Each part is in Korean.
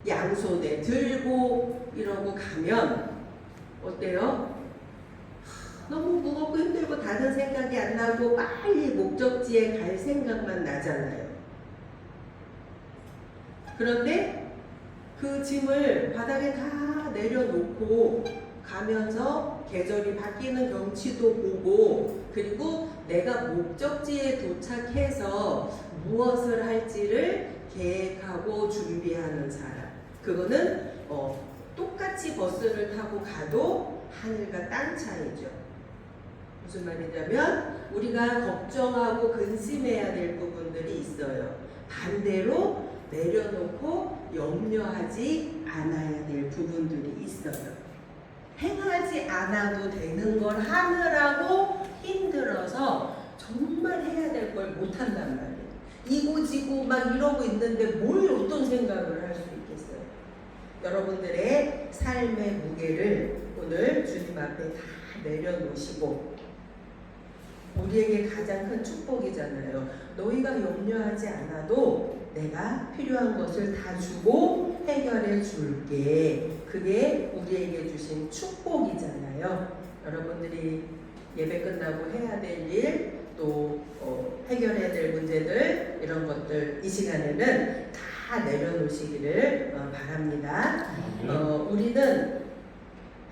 양손에 들고 이러고 가면 어때요? 너무 무겁고 힘들고 다른 생각이 안 나고 빨리 목적지에 갈 생각만 나잖아요. 그런데 그 짐을 바닥에 다 내려놓고 가면서 계절이 바뀌는 경치도 보고, 그리고 내가 목적지에 도착해서 무엇을 할지를 계획하고 준비하는 사람, 그거는 똑같이 버스를 타고 가도 하늘과 땅 차이죠. 무슨 말이냐면 우리가 걱정하고 근심해야 될 부분들이 있어요. 반대로 내려놓고 염려하지 않아야 될 부분들이 있어요. 행하지 않아도 되는 걸 하느라고 힘들어서 정말 해야 될 걸 못한단 말이에요. 이고지고 막 이러고 있는데 뭘 어떤 생각을 할 수 있겠어요. 여러분들의 삶의 무게를 오늘 주님 앞에 다 내려놓으시고, 우리에게 가장 큰 축복이잖아요. 너희가 염려하지 않아도 내가 필요한 것을 다 주고 해결해 줄게. 그게 우리에게 주신 축복이잖아요. 여러분들이 예배 끝나고 해야 될 일, 또 해결해야 될 문제들, 이런 것들 이 시간에는 다 내려놓으시기를 바랍니다. 우리는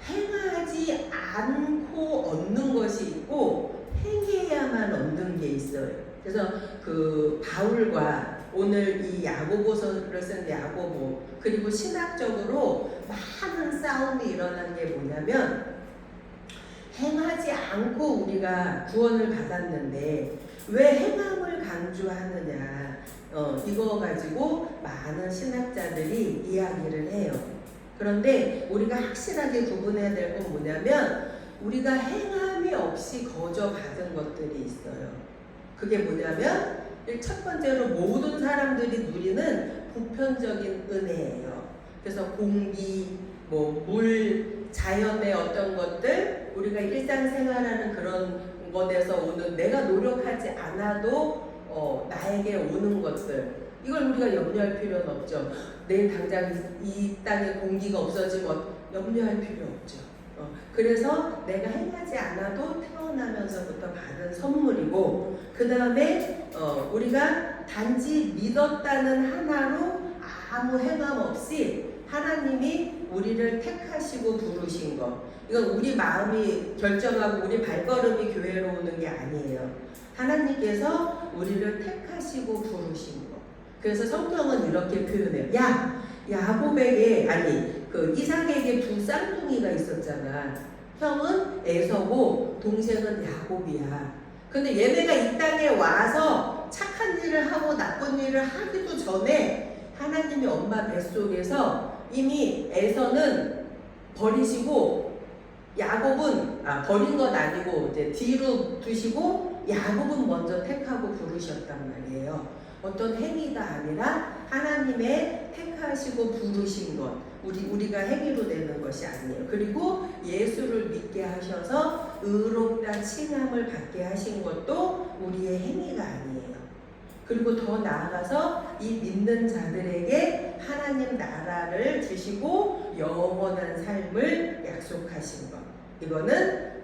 행하지 않고 얻는 것이 있고 행해야만 얻는 게 있어요. 그래서 그 바울과 오늘 이 야고보서를 쓴 야고보, 그리고 신학적으로 많은 싸움이 일어난 게 뭐냐면, 행하지 않고 우리가 구원을 받았는데 왜 행함을 강조하느냐, 이거 가지고 많은 신학자들이 이야기를 해요. 그런데 우리가 확실하게 구분해야 될 건 뭐냐면, 우리가 행함이 없이 거저 받은 것들이 있어요. 그게 뭐냐면, 첫 번째로 모든 사람들이 누리는 보편적인 은혜예요. 그래서 공기, 물, 자연의 어떤 것들, 우리가 일상생활하는 그런 것에서 오는, 내가 노력하지 않아도 나에게 오는 것들, 이걸 우리가 염려할 필요는 없죠. 내일 당장 이 땅에 공기가 없어지면 염려할 필요 없죠. 그래서 내가 행하지 않아도 태어나면서부터 받은 선물이고, 그 다음에 우리가 단지 믿었다는 하나로 아무 행함 없이 하나님이 우리를 택하시고 부르신 것, 이건 우리 마음이 결정하고 우리 발걸음이 교회로 오는 게 아니에요. 하나님께서 우리를 택하시고 부르신 것. 그래서 성경은 이렇게 표현해요. 야곱에게, 그 이삭에게 두 쌍둥이가 있었잖아. 형은 에서고 동생은 야곱이야. 근데 얘네가 이 땅에 와서 착한 일을 하고 나쁜 일을 하기도 전에 하나님이 엄마 뱃속에서 이미 에서는 버리시고, 야곱은 버린 건 아니고 이제 뒤로 두시고 야곱은 먼저 택하고 부르셨단 말이에요. 어떤 행위가 아니라 하나님의 택하시고 부르신 것, 우리가 행위로 되는 것이 아니에요. 그리고 예수를 믿게 하셔서 의롭다 칭함을 받게 하신 것도 우리의 행위가 아니에요. 그리고 더 나아가서 이 믿는 자들에게 하나님 나라를 주시고 영원한 삶을 약속하신 것, 이거는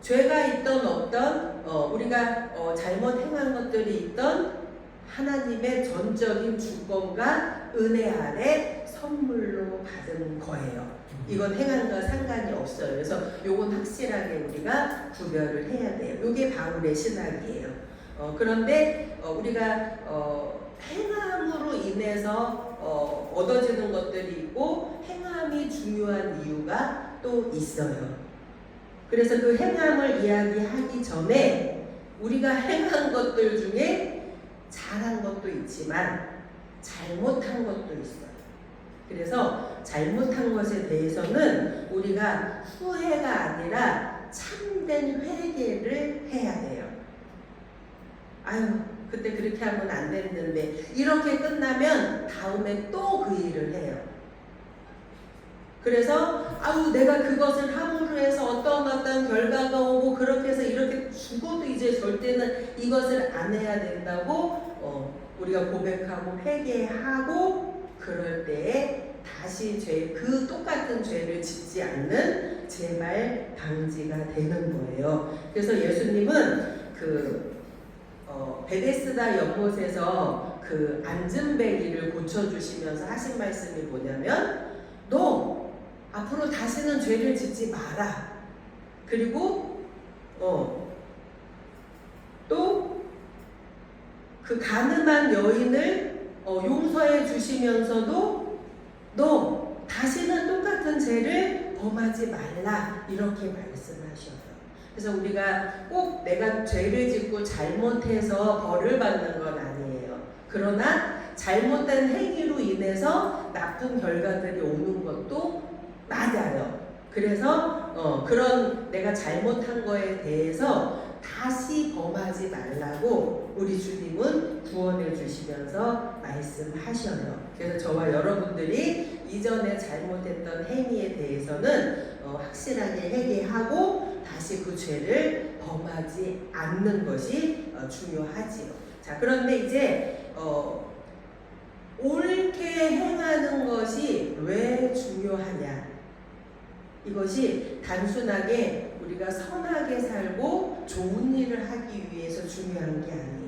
죄가 있던 없던 우리가 잘못 행한 것들이 있던 하나님의 전적인 주권과 은혜 아래 선물로 받은 거예요. 이건 행함과 상관이 없어요. 그래서 요건 확실하게 우리가 구별을 해야 돼요. 요게 바울의 신학이에요. 그런데 우리가 행함으로 인해서 얻어지는 것들이 있고 행함이 중요한 이유가 또 있어요. 그래서 그 행함을 이야기하기 전에 우리가 행한 것들 중에 잘한 것도 있지만 잘못한 것도 있어요. 그래서 잘못한 것에 대해서는 우리가 후회가 아니라 참된 회개를 해야 돼요. 그때 그렇게 하면 안 됐는데, 이렇게 끝나면 다음에 또 그 일을 해요. 그래서 내가 그것을 함으로 해서 어떤 결과가 오고 그렇게 해서 이렇게 죽어도 이제 절대는 이것을 안 해야 된다고 우리가 고백하고 회개하고, 그럴 때에 다시 그 똑같은 죄를 짓지 않는 재발 방지가 되는 거예요. 그래서 예수님은 베데스다 연못에서 그 안전뱅이를 고쳐주시면서 하신 말씀이 뭐냐면, 너 앞으로 다시는 죄를 짓지 마라. 그리고 또 그 가늠한 여인을 용서해 주시면서도 너 다시는 똑같은 죄를 범하지 말라, 이렇게 말씀하셔요. 그래서 우리가 꼭 내가 죄를 짓고 잘못해서 벌을 받는 건 아니에요. 그러나 잘못된 행위로 인해서 나쁜 결과들이 오는 것도 맞아요. 그래서 그런 내가 잘못한 거에 대해서 다시 범하지 말라고 우리 주님은 구원해 주시면서 말씀하셔요. 그래서 저와 여러분들이 이전에 잘못했던 행위에 대해서는 확실하게 회개하고 다시 그 죄를 범하지 않는 것이 중요하지요. 자, 그런데 이제 옳게 행하는 것이 왜 중요하냐? 이것이 단순하게 우리가 선하게 살고 좋은 일을 하기 위해서 중요한 게 아니에요.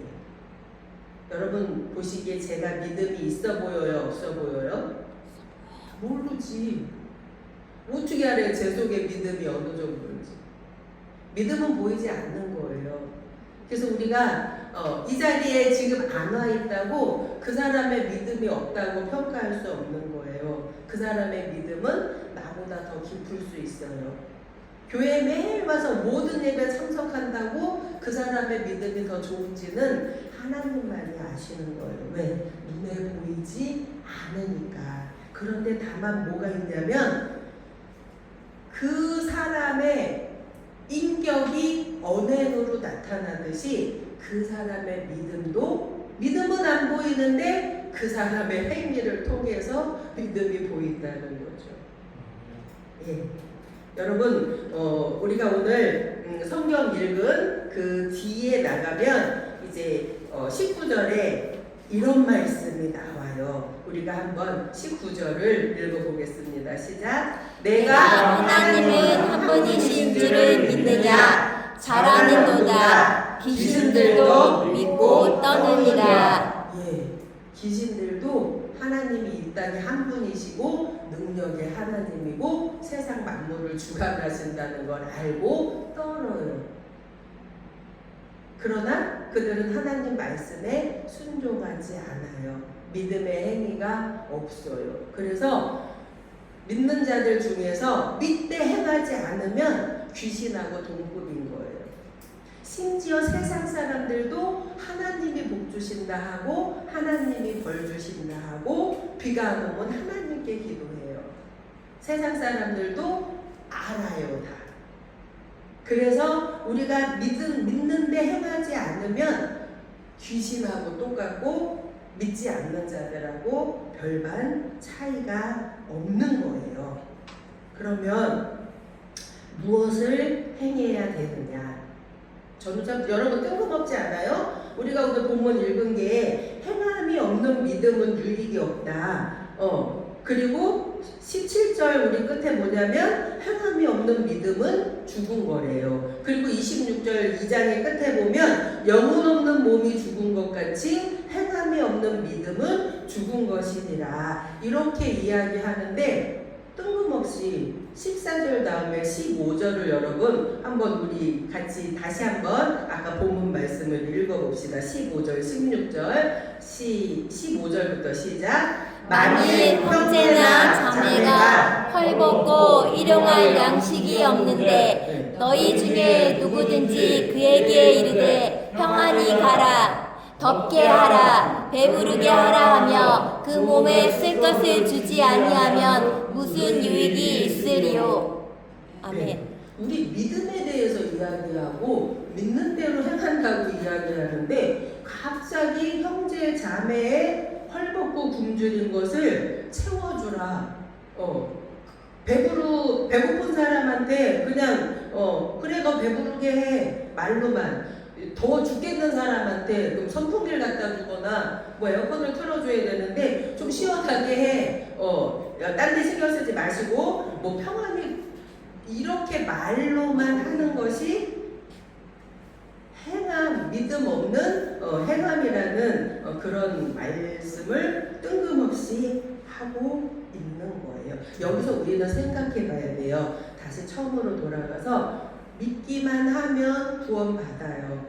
여러분 보시기에 제가 믿음이 있어 보여요? 없어 보여요? 모르지. 어떻게 알아요? 제 속에 믿음이 어느 정도인지. 믿음은 보이지 않는 거예요. 그래서 우리가 이 자리에 지금 안 와 있다고 그 사람의 믿음이 없다고 평가할 수 없는 거예요. 그 사람의 믿음은 나보다 더 깊을 수 있어요. 교회에 매일 와서 모든 예배 참석한다고 그 사람의 믿음이 더 좋은지는 하나님만이 아시는 거예요. 왜? 눈에 보이지 않으니까. 그런데 다만 뭐가 있냐면 그 사람의 인격이 언행으로 나타나듯이 그 사람의 믿음은 안 보이는데 그 사람의 행위를 통해서 믿음이 보인다는 거죠. 예. 여러분 우리가 오늘 성경 읽은 그 뒤에 나가면 이제 19절에 이런 말씀이 나와요. 우리가 한번 19절을 읽어보겠습니다. 시작. 내가 하나님은 한 분이신 줄을 믿느냐? 잘하는도다. 귀신들도 믿고 떠느니라. 예, 귀신들도 하나님이 이 땅에 한 분이시고 능력의 하나님이고 세상 만물을 주관하신다는 걸 알고 떨어요. 그러나 그들은 하나님 말씀에 순종하지 않아요. 믿음의 행위가 없어요. 그래서 믿는 자들 중에서 믿되 행하지 않으면 귀신하고 동급인 거예요. 심지어 세상 사람들도 하나님이 복 주신다 하고 하나님이 벌 주신다 하고 비가 안 오면 하나님께 기도해요. 세상 사람들도 알아요, 다. 그래서 우리가 믿는데 행하지 않으면 귀신하고 똑같고 믿지 않는 자들하고 별반 차이가 없는 거예요. 그러면 무엇을 행해야 되느냐? 저는 참 여러분 뜬금없지 않아요? 우리가 오늘 본문 읽은 게 행함이 없는 믿음은 유익이 없다. 그리고 17절 우리 끝에 뭐냐면 행함이 없는 믿음은 죽은 거래요. 그리고 26절 2장의 끝에 보면 영혼 없는 몸이 죽은 것 같이 행함이 없는 믿음은 죽은 것이니라. 이렇게 이야기하는데 뜬금없이 14절 다음에 15절을 여러분 한번 우리 같이 다시 한번 아까 본문 말씀을 읽어봅시다. 15절, 16절, 15절부터 시작. 만일 형제나 자매가 헐벗고 일용할 양식이 없는데 너희 중에 누구든지 그에게 이르되 평안히 가라, 덥게 하라, 배부르게 하라 하며 그 몸에 쓸 것을 주지 아니하면 무슨 유익이 있으리요. 아멘. 네. 우리 믿음에 대해서 이야기하고 믿는 대로 행한다고 이야기하는데 갑자기 형제 자매의 헐벗고 굶주린 것을 채워주라. 배고픈 사람한테 그냥 그래 너 배부르게 해 말로만. 더워 죽겠는 사람한테 그럼 선풍기를 갖다 주거나 뭐 에어컨을 틀어줘야 되는데 좀 시원하게 해. 딴 데 신경 쓰지 마시고 뭐 평안히 이렇게 말로만 하는 것이 행함, 믿음 없는 행함이라는 그런 말씀을 뜬금없이 하고 있는 거예요. 여기서 우리는 생각해 봐야 돼요. 다시 처음으로 돌아가서 믿기만 하면 구원받아요.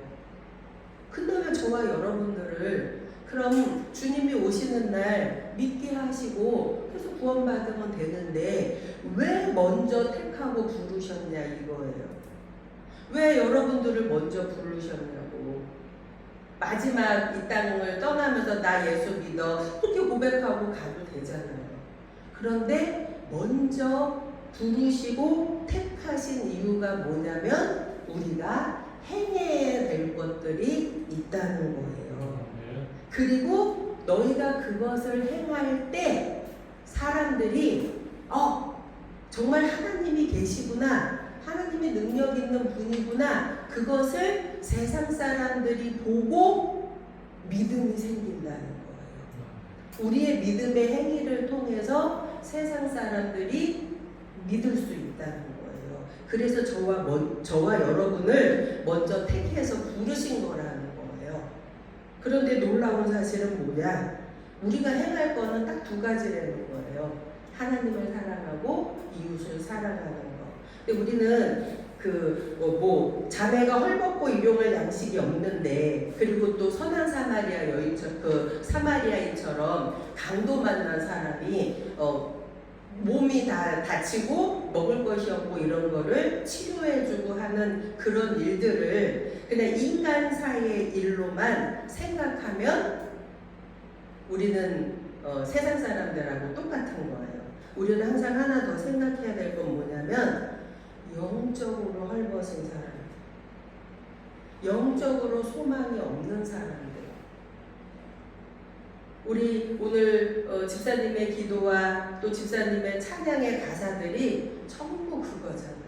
근데 왜 저와 여러분들을 그럼 주님이 오시는 날 믿게 하시고 그래서 구원받으면 되는데 왜 먼저 택하고 부르셨냐 이거예요. 왜 여러분들을 먼저 부르셨냐고. 마지막 이 땅을 떠나면서 나 예수 믿어 그렇게 고백하고 가도 되잖아요. 그런데 먼저 부르시고 택하신 이유가 뭐냐면 우리가 행해야 될 것들이 있다는 거예요. 그리고 너희가 그것을 행할 때 사람들이 정말 하나님이 계시구나, 하나님의 능력 있는 분이구나, 그것을 세상 사람들이 보고 믿음이 생긴다는 거예요. 우리의 믿음의 행위를 통해서 세상 사람들이 믿을 수 있다는 거예요. 그래서 저와 여러분을 먼저 택해서 부르신 거라는 거예요. 그런데 놀라운 사실은 뭐냐? 우리가 행할 거는 딱 두 가지라는 거예요. 하나님을 사랑하고 이웃을 사랑하는 거. 근데 우리는 자매가 헐벗고 일용할 양식이 없는데, 그리고 또 선한 사마리아 여인처럼 사마리아인처럼 강도 만난 사람이 몸이 다 다치고 먹을 것이 없고 이런 거를 치료해주고 하는 그런 일들을 그냥 인간 사이의 일로만 생각하면 우리는 세상 사람들하고 똑같은 거예요. 우리는 항상 하나 더 생각해야 될 건 뭐냐면 영적으로 헐벗은 사람, 영적으로 소망이 없는 사람들. 우리 오늘 집사님의 기도와 또 집사님의 찬양의 가사들이 전부 그거잖아요.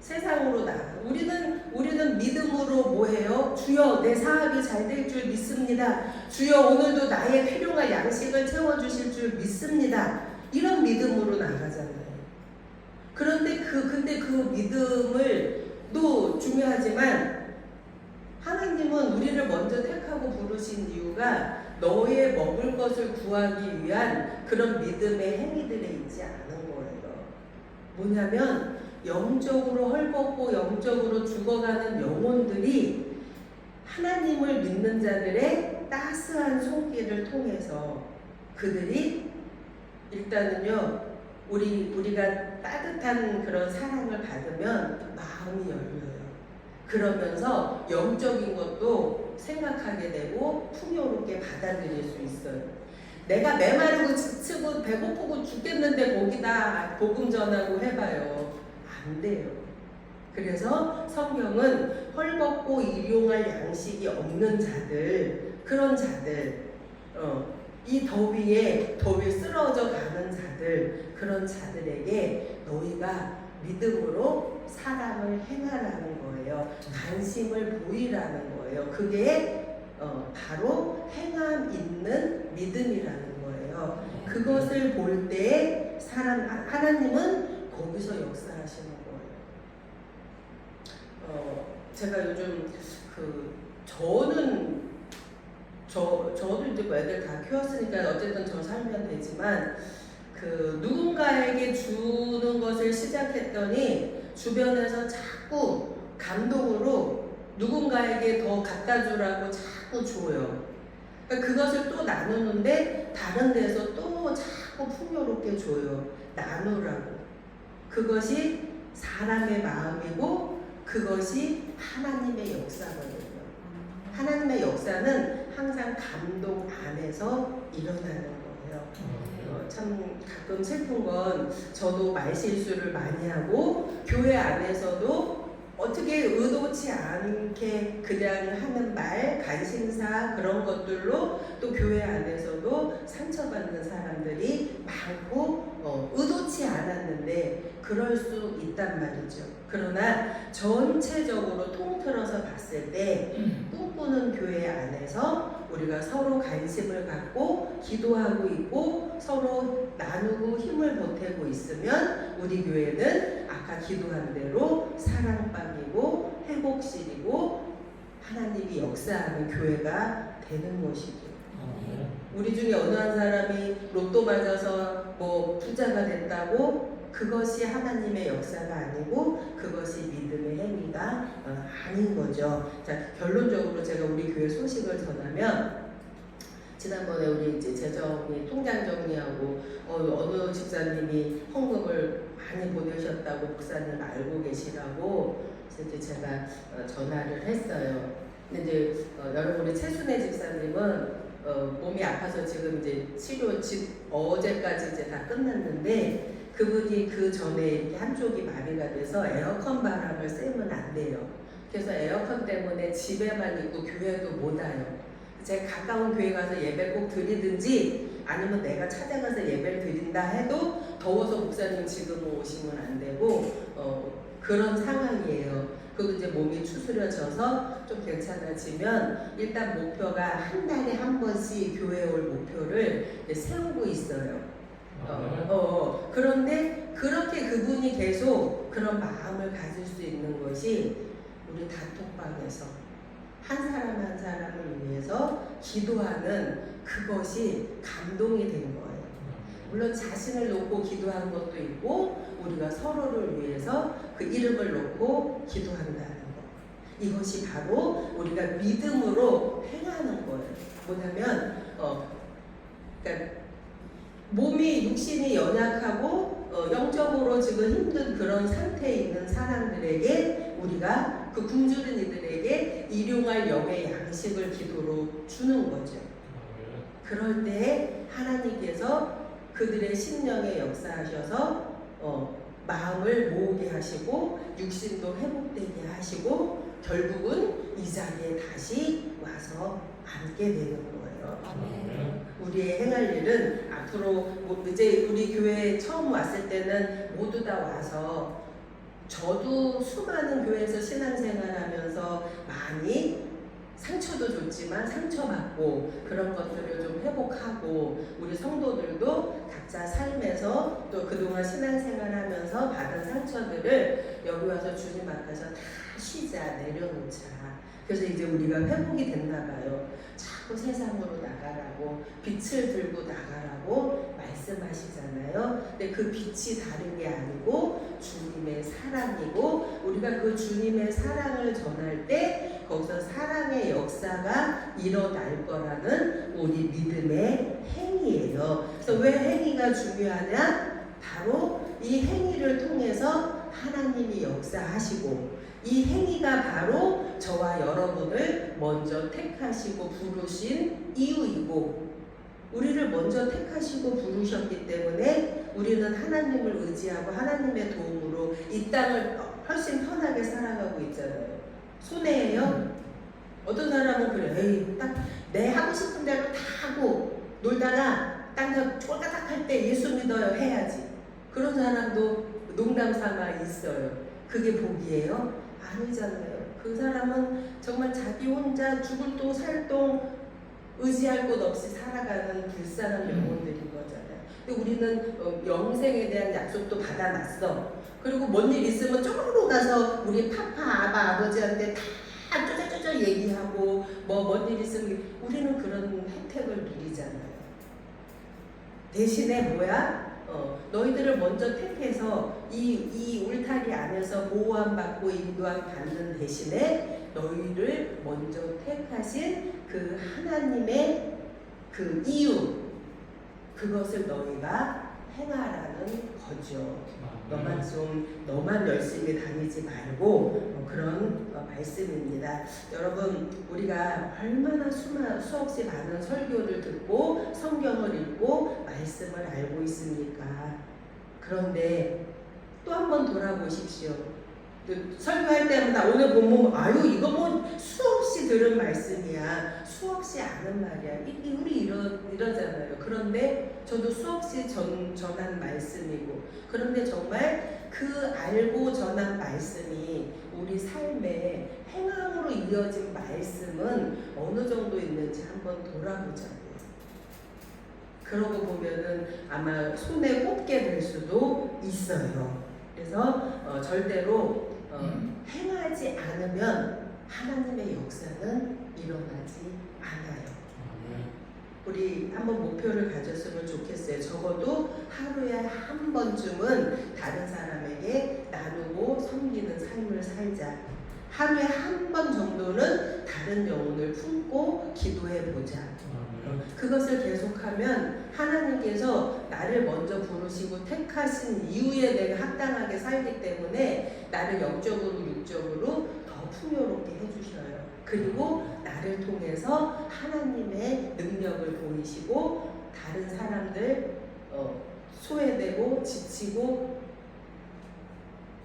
세상으로 나가. 우리는 믿음으로 뭐해요? 주여 내 사업이 잘 될 줄 믿습니다. 주여 오늘도 나의 필요한 양식을 채워주실 줄 믿습니다. 이런 믿음으로 나가잖아요. 근데 그 믿음을 또 중요하지만 하나님은 우리를 먼저 택하고 부르신 이유가 너의 먹을 것을 구하기 위한 그런 믿음의 행위들에 있지 않은 거예요. 뭐냐면 영적으로 헐벗고 영적으로 죽어가는 영혼들이 하나님을 믿는 자들의 따스한 손길을 통해서 그들이 일단은요, 우리가 따뜻한 그런 사랑을 받으면 마음이 열려요. 그러면서 영적인 것도 생각하게 되고 풍요롭게 받아들일 수 있어요. 내가 메마르고 지치고 배고프고 죽겠는데 거기다 복음 전하고 해봐요. 안 돼요. 그래서 성경은 헐벗고 일용할 양식이 없는 자들, 그런 자들, 이 더위에 쓰러져 가는 자들, 그런 자들에게 너희가 믿음으로 사랑을 행하라는 거예요. 관심을 보이라는 거예요. 그게 바로 행함 있는 믿음이라는 거예요. 그것을 볼 때 하나님은 거기서 역사하시는 거예요. 제가 요즘 저도 이제 애들 다 키웠으니까 어쨌든 저 살면 되지만 누군가에게 주는 것을 시작했더니 주변에서 자꾸 감동으로 누군가에게 더 갖다 주라고 자꾸 줘요. 그러니까 그것을 또 나누는데 다른 데서 또 자꾸 풍요롭게 줘요. 나누라고. 그것이 사람의 마음이고 그것이 하나님의 역사거든요. 하나님의 역사는 항상 감동 안에서 일어나는 거예요. 참 가끔 슬픈 건 저도 말실수를 많이 하고 교회 안에서도 어떻게 의도치 않게 그냥 하는 말, 관심사 그런 것들로 또 교회 안에서도 상처받는 사람들이 많고 의도치 않았는데 그럴 수 있단 말이죠. 그러나 전체적으로 통틀어서 봤을 때 꿈꾸는 교회 안에서 우리가 서로 관심을 갖고 기도하고 있고 서로 나누고 힘을 힘을 보태고 있으면 우리 교회는 아까 기도한 대로 사랑방이고 회복실이고 하나님이 역사하는 교회가 되는 것이죠. 우리 중에 어느 한 사람이 로또 맞아서 뭐 부자가 됐다고 그것이 하나님의 역사가 아니고 그것이 믿음의 행위가 아닌 거죠. 자, 결론적으로 제가 우리 교회 소식을 전하면 지난번에 우리 이제 재정이 통장 정리하고 어느 집사님이 헌금을 많이 보내셨다고 목사님 알고 계시라고 이제 제가 전화를 했어요. 근데 이제 여러분 우리 최순애 집사님은 몸이 아파서 지금 이제 치료 어제까지 이제 다 끝났는데 그분이 그 전에 이렇게 한쪽이 마비가 돼서 에어컨 바람을 쐬면 안 돼요. 그래서 에어컨 때문에 집에만 있고 교회도 못 와요. 제가 가까운 교회 가서 예배 꼭 드리든지 아니면 내가 찾아가서 예배를 드린다 해도 더워서 목사님 지금 오시면 안 되고 그런 상황이에요. 그리고 이제 몸이 추스려져서 좀 괜찮아지면 일단 목표가 한 달에 한 번씩 교회 올 목표를 세우고 있어요. 그런데 그렇게 그분이 계속 그런 마음을 가질 수 있는 것이 우리 단톡방에서 한 사람 한 사람을 위해서 기도하는 그것이 감동이 된 거예요. 물론 자신을 놓고 기도하는 것도 있고 우리가 서로를 위해서 그 이름을 놓고 기도한다는 것. 이것이 바로 우리가 믿음으로 행하는 거예요. 뭐냐면 그러니까 몸이 육신이 연약하고 영적으로 지금 힘든 그런 상태에 있는 사람들에게 우리가 그 굶주린 이들에게 일용할 영의 양식을 기도로 주는 거죠. 그럴 때 하나님께서 그들의 심령에 역사하셔서 마음을 모으게 하시고 육신도 회복되게 하시고 결국은 이 자리에 다시 와서 앉게 되는 거예요. 아멘. 우리의 행할 일은 앞으로 이제 우리 교회에 처음 왔을 때는 모두 다 와서 저도 수많은 교회에서 신앙생활하면서 많이 상처도 줬지만 상처받고 그런 것들을 좀 회복하고 우리 성도들도 각자 삶에서 또 그동안 신앙생활하면서 받은 상처들을 여기 와서 주님 앞에서 다 쉬자 내려놓자. 그래서 이제 우리가 회복이 됐나 봐요. 자꾸 세상으로 나가라고 빛을 들고 나가라고 말씀하시잖아요. 근데 그 빛이 다른 게 아니고 주님의 사랑이고 우리가 그 주님의 사랑을 전할 때 거기서 사랑의 역사가 일어날 거라는 우리 믿음의 행위예요. 그래서 왜 행위가 중요하냐? 바로 이 행위를 통해서 하나님이 역사하시고 이 행위가 바로 저와 여러분을 먼저 택하시고 부르신 이유이고 우리를 먼저 택하시고 부르셨기 때문에 우리는 하나님을 의지하고 하나님의 도움으로 이 땅을 훨씬 편하게 살아가고 있잖아요. 손해예요? 어떤 사람은 그래. 에이, 딱 내 하고 싶은 대로 다 하고 놀다가 딱 꼴까딱 할 때 예수 믿어요 해야지. 그런 사람도 농담 삼아 있어요. 그게 복이에요? 아니잖아요. 그 사람은 정말 자기 혼자 죽을 똥 살 똥 의지할 곳 없이 살아가는 불쌍한 영혼들인 거잖아요. 근데 우리는 영생에 대한 약속도 받아놨어. 그리고 뭔 일 있으면 쪼르르 가서 우리 파파 아바 아버지한테 다 쪼쪼쪼쪼 얘기하고 뭐 뭔 일 있으면 우리는 그런 혜택을 누리잖아요. 대신에 뭐야? 너희들을 먼저 택해서 이 울타리 안에서 보호함 받고 인도함 받는 대신에 너희를 먼저 택하신 그 하나님의 그 이유 그것을 너희가 행하라는 거죠. 너만 열심히 다니지 말고 그런 말씀입니다. 여러분 우리가 얼마나 수없이 많은 설교를 듣고 성경을 읽고 말씀을 알고 있습니까? 그런데 또 한 번 돌아보십시오. 설교할 때마다 오늘 보면 아유 이거 뭐 수없이 들은 말씀이야 수없이 아는 말이야 우리 이러잖아요. 그런데 저도 수없이 전한 말씀이고 그런데 정말 그 알고 전한 말씀이 우리 삶의 행함으로 이어진 말씀은 어느 정도 있는지 한번 돌아보자고요. 그러고 보면은 아마 손에 꼽게 될 수도 있어요. 그래서 절대로 행하지 않으면 하나님의 역사는 일어나지 않아요. 우리 한번 목표를 가졌으면 좋겠어요. 적어도 하루에 한 번쯤은 다른 사람에게 나누고 섬기는 삶을 살자. 하루에 한 번 정도는 다른 영혼을 품고 기도해 보자. 그것을 계속하면 하나님께서 나를 먼저 부르시고 택하신 이후에 내가 합당하게 살기 때문에 나를 영적으로 육적으로 더 풍요롭게 해주셔요. 그리고 나를 통해서 하나님의 능력을 보이시고 다른 사람들 소외되고 지치고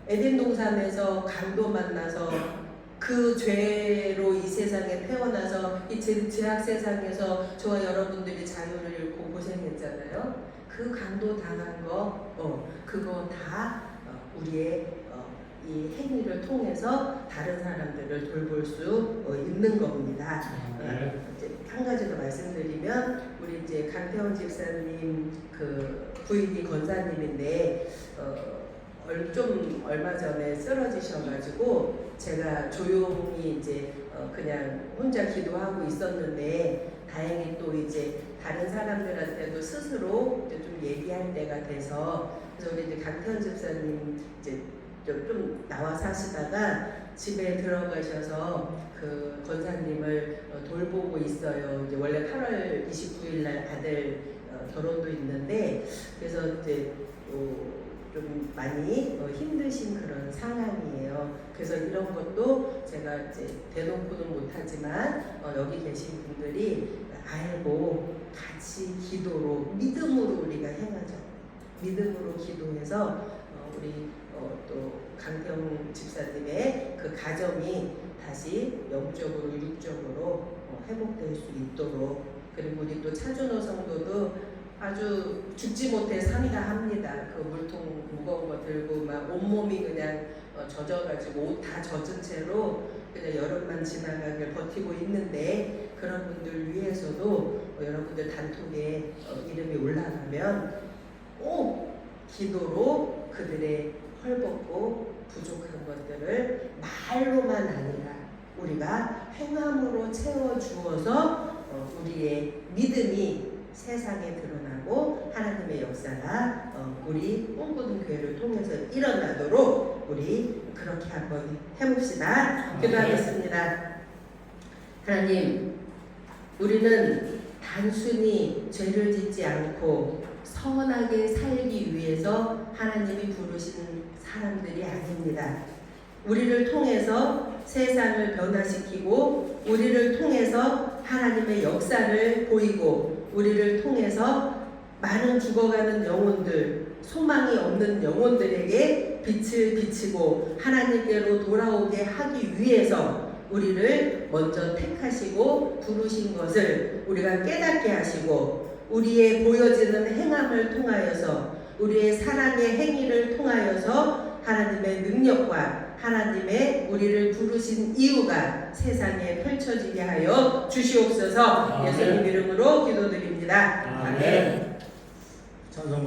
에덴 동산에서 강도 만나서 그 죄로 이 세상에 태어나서 이 죄악 세상에서 저와 여러분들이 자유를 잃고 고생했잖아요. 그 강도 당한 거 그거 다 우리의 이 행위를 통해서 다른 사람들을 돌볼 수 있는 겁니다. 이제 한 가지 더 말씀드리면 우리 이제 강태원 집사님 그 부인이 권사님인데 좀 얼마 전에 쓰러지셔가지고 제가 조용히 이제 그냥 혼자 기도하고 있었는데 다행히 또 이제 다른 사람들한테도 스스로 이제 좀 얘기할 때가 돼서 그래서 우리 이제 강태원 집사님 이제 좀 나와서 하시다가 집에 들어가셔서 그 권사님을 돌보고 있어요. 이제 원래 8월 29일 날 아들 결혼도 있는데 그래서 이제 좀 많이 힘드신 그런 상황이에요. 그래서 이런 것도 제가 이제 대놓고는 못하지만 여기 계신 분들이 알고 같이 기도로 믿음으로 우리가 행하죠. 믿음으로 기도해서 우리 또 강태영 집사님의 그 가정이 다시 영적으로 육적으로 회복될 수 있도록 그리고 우리 또 차준호 성도도 아주 죽지 못해 산다 합니다. 그 물통 무거운 거 들고 막 온몸이 그냥 젖어가지고 옷 다 젖은 채로 그냥 여름만 지나가길 버티고 있는데 그런 분들 위해서도 여러분들 단톡에 이름이 올라가면 꼭 기도로 그들의 헐벗고 부족한 것들을 말로만 아니라 우리가 행함으로 채워주어서 우리의 믿음이 세상에 드러나고 하나님의 역사가 우리 꿈꾸는 교회를 통해서 일어나도록 우리 그렇게 한번 해봅시다. 기도하겠습니다. 하나님, 우리는 단순히 죄를 짓지 않고 선하게 살기 위해서 하나님이 부르신 사람들이 아닙니다. 우리를 통해서 세상을 변화시키고 우리를 통해서 하나님의 역사를 보이고 우리를 통해서 많은 죽어가는 영혼들, 소망이 없는 영혼들에게 빛을 비치고 하나님께로 돌아오게 하기 위해서 우리를 먼저 택하시고 부르신 것을 우리가 깨닫게 하시고 우리의 보여지는 행함을 통하여서 우리의 사랑의 행위를 통하여서 하나님의 능력과 하나님의 우리를 부르신 이유가 세상에 펼쳐지게 하여 주시옵소서. 예수님 이름으로 기도드립니다. 아멘. 찬송가